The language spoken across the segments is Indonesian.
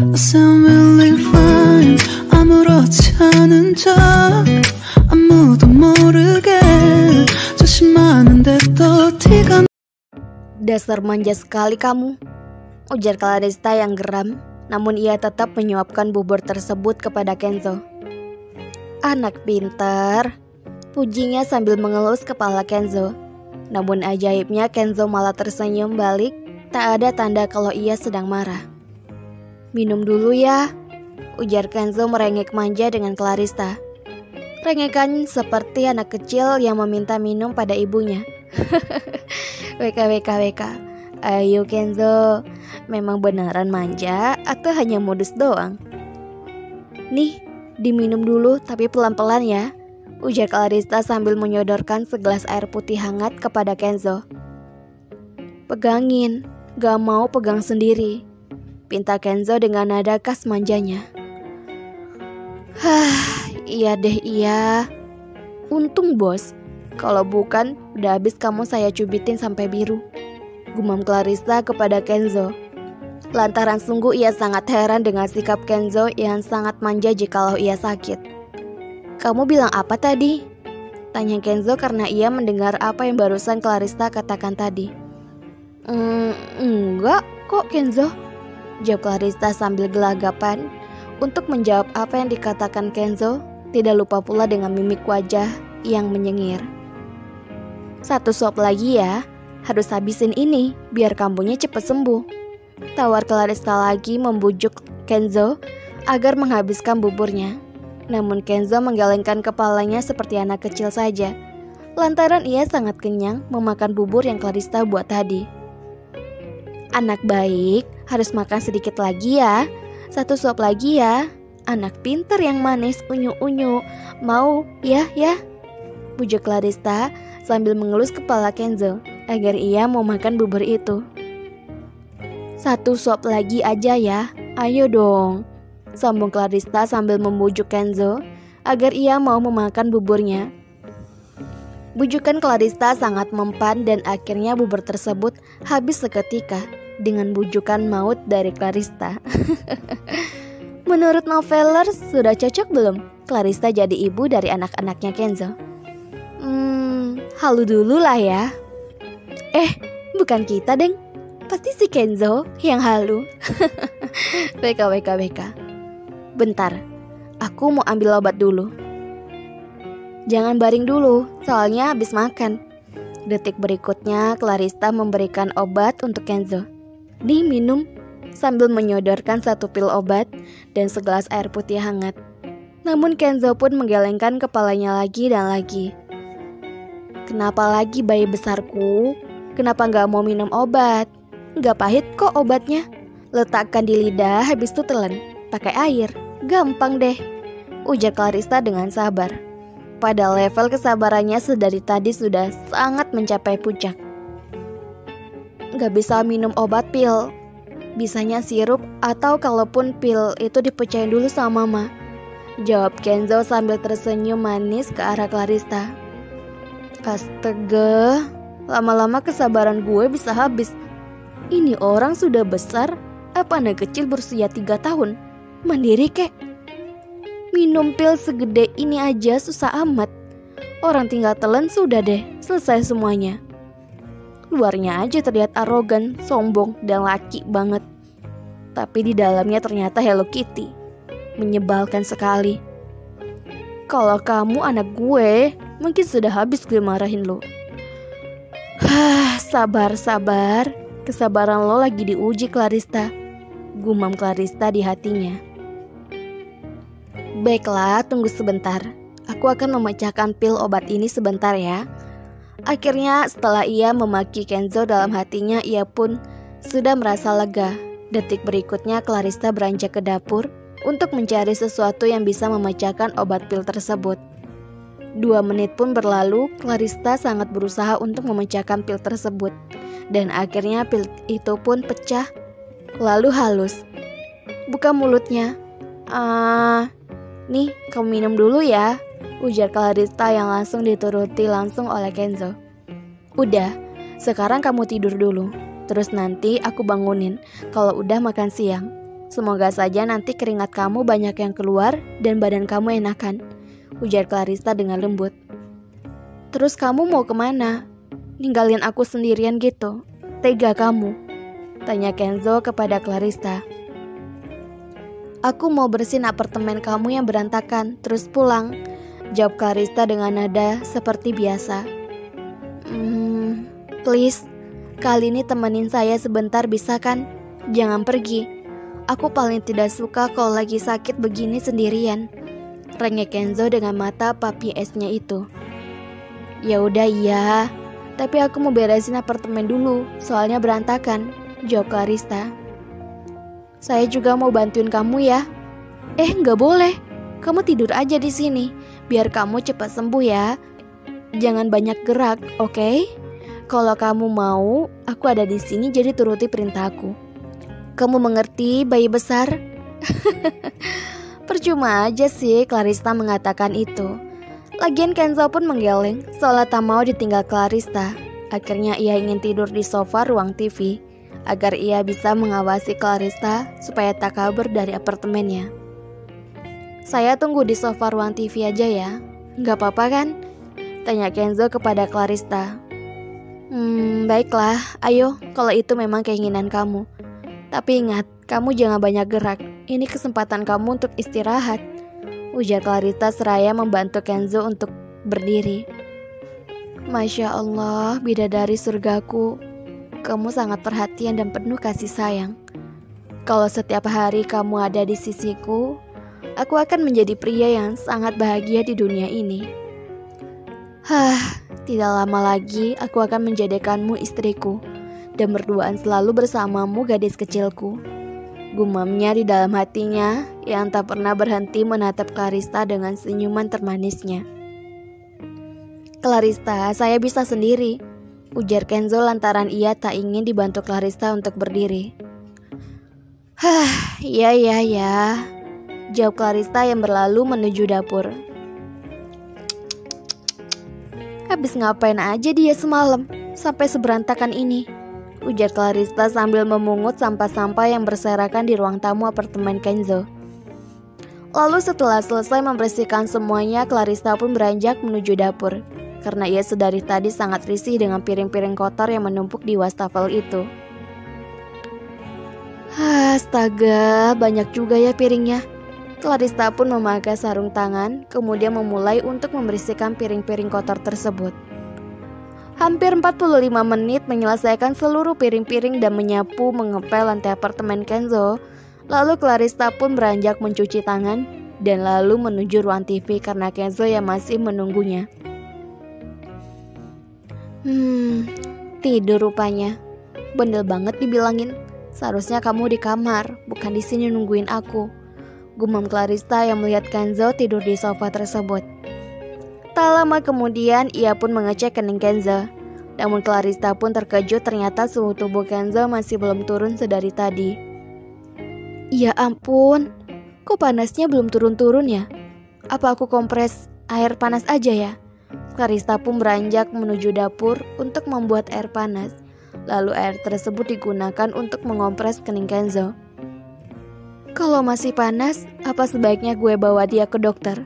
I sound really fine. 아무렇지 않은 척 아무도 모르게 조심하는데 또 티가. Dasar manja sekali kamu, ujar Clarista yang geram, namun ia tetap menyuapkan bubur tersebut kepada Kenzo. Anak pintar, pujinya sambil mengelus kepala Kenzo. Namun ajaibnya Kenzo malah tersenyum balik, tak ada tanda kalau ia sedang marah. Minum dulu ya, ujar Kenzo merengek manja dengan Clarista. Rengekan seperti anak kecil yang meminta minum pada ibunya. WK. Ayo Kenzo, memang beneran manja atau hanya modus doang? Nih, diminum dulu tapi pelan-pelan ya, ujar Clarista sambil menyodorkan segelas air putih hangat kepada Kenzo. Pegangin, gak mau pegang sendiri, pinta Kenzo dengan nada khas manjanya. Iya deh iya. Untung bos, kalau bukan udah habis kamu saya cubitin sampai biru, gumam Clarista kepada Kenzo. Lantaran sungguh ia sangat heran dengan sikap Kenzo yang sangat manja jikalau ia sakit. Kamu bilang apa tadi? Tanya Kenzo karena ia mendengar apa yang barusan Clarista katakan tadi. Enggak kok Kenzo, jawab Clarista sambil gelagapan. Untuk menjawab apa yang dikatakan Kenzo, tidak lupa pula dengan mimik wajah yang menyengir. Satu suap lagi ya, harus habisin ini biar kambuhnya cepat sembuh, tawar Clarista lagi membujuk Kenzo agar menghabiskan buburnya. Namun Kenzo menggelengkan kepalanya seperti anak kecil saja, lantaran ia sangat kenyang memakan bubur yang Clarista buat tadi. Anak baik harus makan sedikit lagi ya, satu suap lagi ya, anak pinter yang manis unyu-unyu, mau ya, bujuk Clarista sambil mengelus kepala Kenzo agar ia mau makan bubur itu. Satu suap lagi aja ya, ayo dong, sambung Clarista sambil membujuk Kenzo agar ia mau memakan buburnya. Bujukan Clarista sangat mempan dan akhirnya bubur tersebut habis seketika dengan bujukan maut dari Clarista. Menurut novelers, sudah cocok belum Clarista jadi ibu dari anak-anaknya Kenzo? Halu dulu lah ya. Bukan kita deng, pasti si Kenzo yang halu. WK. Bentar, aku mau ambil obat dulu. Jangan baring dulu, soalnya habis makan. Detik berikutnya Clarista memberikan obat untuk Kenzo. Diminum sambil menyodorkan satu pil obat dan segelas air putih hangat. Namun Kenzo pun menggelengkan kepalanya lagi dan lagi. Kenapa lagi bayi besarku? Kenapa gak mau minum obat? Gak pahit kok obatnya. Letakkan di lidah habis itu telan pakai air. Gampang deh, ujar Clarista dengan sabar. Pada level kesabarannya sedari tadi sudah sangat mencapai puncak. Gak bisa minum obat pil, bisanya sirup atau kalaupun pil itu dipecahin dulu sama mama, jawab Kenzo sambil tersenyum manis ke arah Clarista. Astaga, lama-lama kesabaran gue bisa habis. Ini orang sudah besar, apa anak kecil berusia 3 tahun? Mandiri kek. Minum pil segede ini aja susah amat. Orang tinggal telan sudah deh, selesai semuanya. Luarnya aja terlihat arogan, sombong, dan laki banget. Tapi di dalamnya ternyata Hello Kitty. Menyebalkan sekali. Kalau kamu anak gue, mungkin sudah habis gue marahin lo. Sabar. Kesabaran lo lagi diuji Clarista, gumam Clarista di hatinya. Baiklah, tunggu sebentar. Aku akan memecahkan pil obat ini sebentar ya. Akhirnya setelah ia memaki Kenzo dalam hatinya, ia pun sudah merasa lega. Detik berikutnya Clarista beranjak ke dapur untuk mencari sesuatu yang bisa memecahkan obat pil tersebut. 2 menit pun berlalu, Clarista sangat berusaha untuk memecahkan pil tersebut. Dan akhirnya pil itu pun pecah, lalu halus. Buka mulutnya. Nih, kamu minum dulu ya, ujar Clarista yang langsung dituruti langsung oleh Kenzo. Udah, sekarang kamu tidur dulu. Terus nanti aku bangunin kalau udah makan siang. Semoga saja nanti keringat kamu banyak yang keluar dan badan kamu enakan, ujar Clarissa dengan lembut. Terus kamu mau kemana? Ninggalin aku sendirian gitu? Tega kamu? Tanya Kenzo kepada Clarissa. Aku mau bersihin apartemen kamu yang berantakan, terus pulang, jawab Clarissa dengan nada seperti biasa. Please, kali ini temenin saya sebentar bisa kan? Jangan pergi. Aku paling tidak suka kalau lagi sakit begini sendirian, rengek Kenzo dengan mata papi esnya itu. Ya udah iya, tapi aku mau beresin apartemen dulu, soalnya berantakan, jawab Clarissa. Saya juga mau bantuin kamu ya. Nggak boleh. Kamu tidur aja di sini, biar kamu cepat sembuh ya. Jangan banyak gerak, oke? Kalau kamu mau, aku ada di sini jadi turuti perintahku. Kamu mengerti, bayi besar? Percuma aja sih Clarissa mengatakan itu. Lagian Kenzo pun menggeleng, seolah tak mau ditinggal Clarissa. Akhirnya ia ingin tidur di sofa ruang TV, agar ia bisa mengawasi Clarissa supaya tak kabur dari apartemennya. Saya tunggu di sofa ruang TV aja ya, nggak apa-apa kan? Tanya Kenzo kepada Clarissa. Baiklah, ayo kalau itu memang keinginan kamu. Tapi ingat, kamu jangan banyak gerak. Ini kesempatan kamu untuk istirahat, ujar Clarissa seraya membantu Kenzo untuk berdiri. Masya Allah, bidadari surgaku. Kamu sangat perhatian dan penuh kasih sayang. Kalau setiap hari kamu ada di sisiku, aku akan menjadi pria yang sangat bahagia di dunia ini. Tidak lama lagi aku akan menjadikanmu istriku dan berduaan selalu bersamamu gadis kecilku, gumamnya di dalam hatinya yang tak pernah berhenti menatap Clarissa dengan senyuman termanisnya. Clarissa, saya bisa sendiri, ujar Kenzo lantaran ia tak ingin dibantu Clarissa untuk berdiri. Ya, jawab Clarissa yang berlalu menuju dapur. Habis ngapain aja dia semalam sampai seberantakan ini, ujar Clarissa sambil memungut sampah-sampah yang berserakan di ruang tamu apartemen Kenzo. Lalu setelah selesai membersihkan semuanya, Clarissa pun beranjak menuju dapur, karena ia sedari tadi sangat risih dengan piring-piring kotor yang menumpuk di wastafel itu. Astaga, banyak juga ya piringnya. Clarissa pun memakai sarung tangan, kemudian memulai untuk membersihkan piring-piring kotor tersebut. Hampir 45 menit menyelesaikan seluruh piring-piring dan menyapu mengepel lantai apartemen Kenzo. Lalu Clarissa pun beranjak mencuci tangan dan lalu menuju ruang TV karena Kenzo yang masih menunggunya. Tidur rupanya. Bandel banget dibilangin. Seharusnya kamu di kamar, bukan di sini nungguin aku, gumam Clarissa yang melihat Kenzo tidur di sofa tersebut. Tak lama kemudian ia pun mengecek kening Kenzo. Namun Clarissa pun terkejut ternyata suhu tubuh Kenzo masih belum turun sedari tadi. Ya ampun, kok panasnya belum turun-turun ya? Apa aku kompres air panas aja ya? Clarissa pun beranjak menuju dapur untuk membuat air panas. Lalu air tersebut digunakan untuk mengompres kening Kenzo. Kalau masih panas, apa sebaiknya gue bawa dia ke dokter?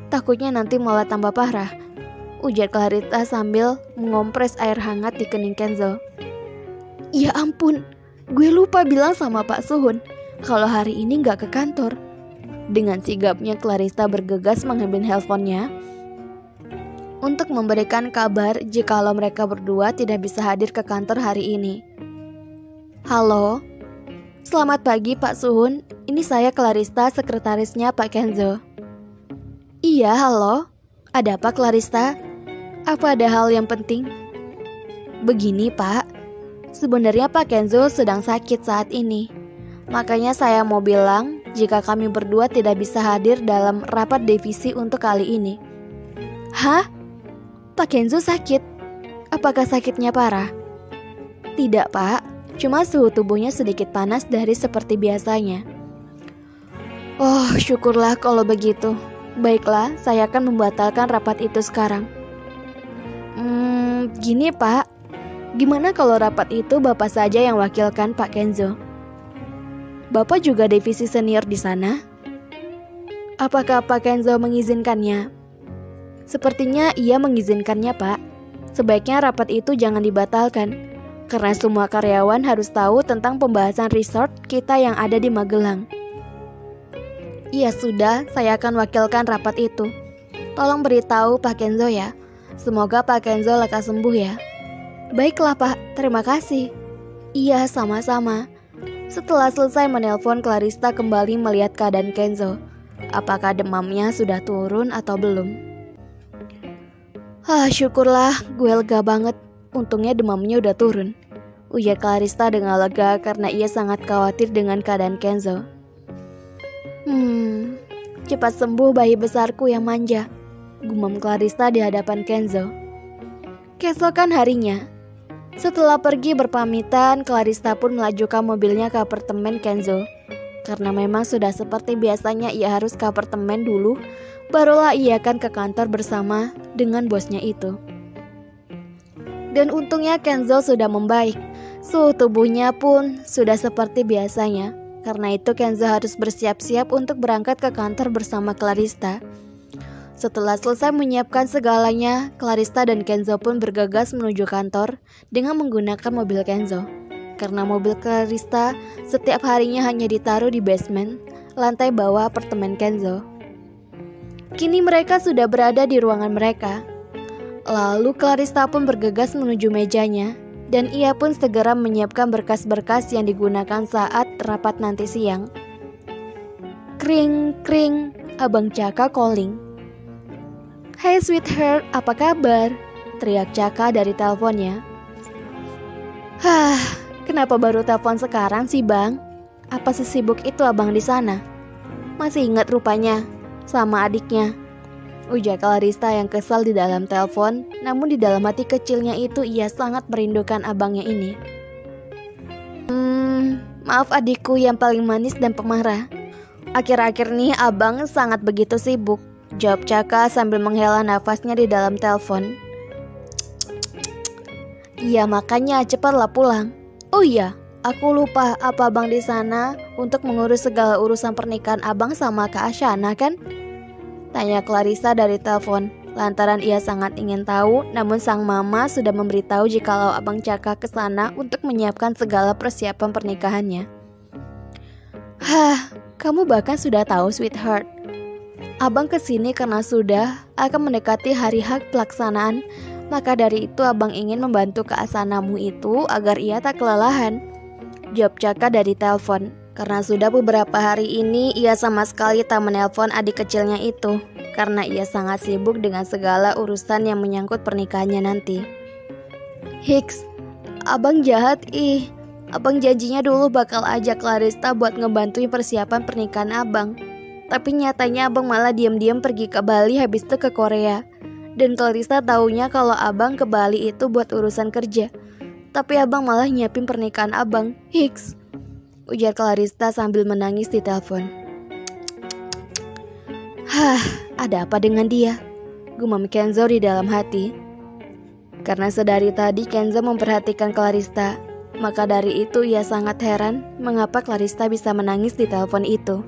Takutnya nanti malah tambah parah, ujar Clarissa sambil mengompres air hangat di kening Kenzo. Ya ampun, gue lupa bilang sama Pak Suhun kalau hari ini gak ke kantor. Dengan sigapnya Clarissa bergegas mengambil handphonenya untuk memberikan kabar jikalau mereka berdua tidak bisa hadir ke kantor hari ini. Halo, selamat pagi Pak Suhun, ini saya Clarissa, sekretarisnya Pak Kenzo. Iya, halo, ada apa Clarissa? Apa ada hal yang penting? Begini Pak, sebenarnya Pak Kenzo sedang sakit saat ini. Makanya saya mau bilang jika kami berdua tidak bisa hadir dalam rapat divisi untuk kali ini. Hah? Pak Kenzo sakit? Apakah sakitnya parah? Tidak Pak, cuma suhu tubuhnya sedikit panas dari seperti biasanya. Oh, syukurlah kalau begitu. Baiklah, saya akan membatalkan rapat itu sekarang. Gini Pak, gimana kalau rapat itu Bapak saja yang wakilkan Pak Kenzo? Bapak juga divisi senior di sana? Apakah Pak Kenzo mengizinkannya? Sepertinya ia mengizinkannya, Pak. Sebaiknya rapat itu jangan dibatalkan, karena semua karyawan harus tahu tentang pembahasan resort kita yang ada di Magelang. Iya sudah, saya akan wakilkan rapat itu. Tolong beritahu Pak Kenzo ya. Semoga Pak Kenzo lekas sembuh ya. Baiklah Pak, terima kasih. Iya, sama-sama. Setelah selesai menelpon, Clarissa kembali melihat keadaan Kenzo. Apakah demamnya sudah turun atau belum? Syukurlah, gue lega banget. Untungnya demamnya udah turun, ujar Clarissa dengan lega karena ia sangat khawatir dengan keadaan Kenzo. Cepat sembuh bayi besarku yang manja, gumam Clarissa di hadapan Kenzo. Keesokan harinya, setelah pergi berpamitan, Clarissa pun melajukan mobilnya ke apartemen Kenzo. Karena memang sudah seperti biasanya ia harus ke apartemen dulu, barulah ia akan ke kantor bersama dengan bosnya itu. Dan untungnya Kenzo sudah membaik, suhu tubuhnya pun sudah seperti biasanya. Karena itu Kenzo harus bersiap-siap untuk berangkat ke kantor bersama Clarissa. Setelah selesai menyiapkan segalanya, Clarissa dan Kenzo pun bergegas menuju kantor dengan menggunakan mobil Kenzo. Karena mobil Clarissa setiap harinya hanya ditaruh di basement, lantai bawah apartemen Kenzo. Kini mereka sudah berada di ruangan mereka. Lalu Clarissa pun bergegas menuju mejanya, dan ia pun segera menyiapkan berkas-berkas yang digunakan saat rapat nanti siang. Kring, kring, Abang Caka calling. Hey sweetheart, apa kabar? Teriak Caka dari teleponnya. Kenapa baru telepon sekarang sih bang? Apa sesibuk itu abang di sana? Masih ingat rupanya sama adiknya, ujar Clarissa yang kesal di dalam telepon. Namun di dalam hati kecilnya itu ia sangat merindukan abangnya ini. Maaf adikku yang paling manis dan pemarah. Akhir-akhir nih abang sangat begitu sibuk, jawab Caka sambil menghela nafasnya di dalam telepon. Iya makanya cepatlah pulang. Oh iya, aku lupa, apa abang di sana untuk mengurus segala urusan pernikahan abang sama Kak Asyana kan? Tanya Clarissa dari telepon. Lantaran ia sangat ingin tahu, namun sang mama sudah memberitahu jikalau abang Caka ke sana untuk menyiapkan segala persiapan pernikahannya. Kamu bahkan sudah tahu sweetheart. Abang kesini karena sudah akan mendekati hari hak pelaksanaan. Maka dari itu abang ingin membantu Kak Asanamu itu agar ia tak kelelahan, jawab Caka dari telepon. Karena sudah beberapa hari ini ia sama sekali tak menelpon adik kecilnya itu, karena ia sangat sibuk dengan segala urusan yang menyangkut pernikahannya nanti. Hiks, abang jahat ih. Abang janjinya dulu bakal ajak Clarissa buat ngebantuin persiapan pernikahan abang. Tapi nyatanya abang malah diam-diam pergi ke Bali, habis itu ke Korea. Dan Clarissa taunya kalau abang ke Bali itu buat urusan kerja. Tapi abang malah nyiapin pernikahan abang. Hiks, ujar Clarissa sambil menangis di telepon. Ada apa dengan dia? Gumam Kenzo di dalam hati. Karena sedari tadi Kenzo memperhatikan Clarissa, maka dari itu ia sangat heran mengapa Clarissa bisa menangis di telepon itu.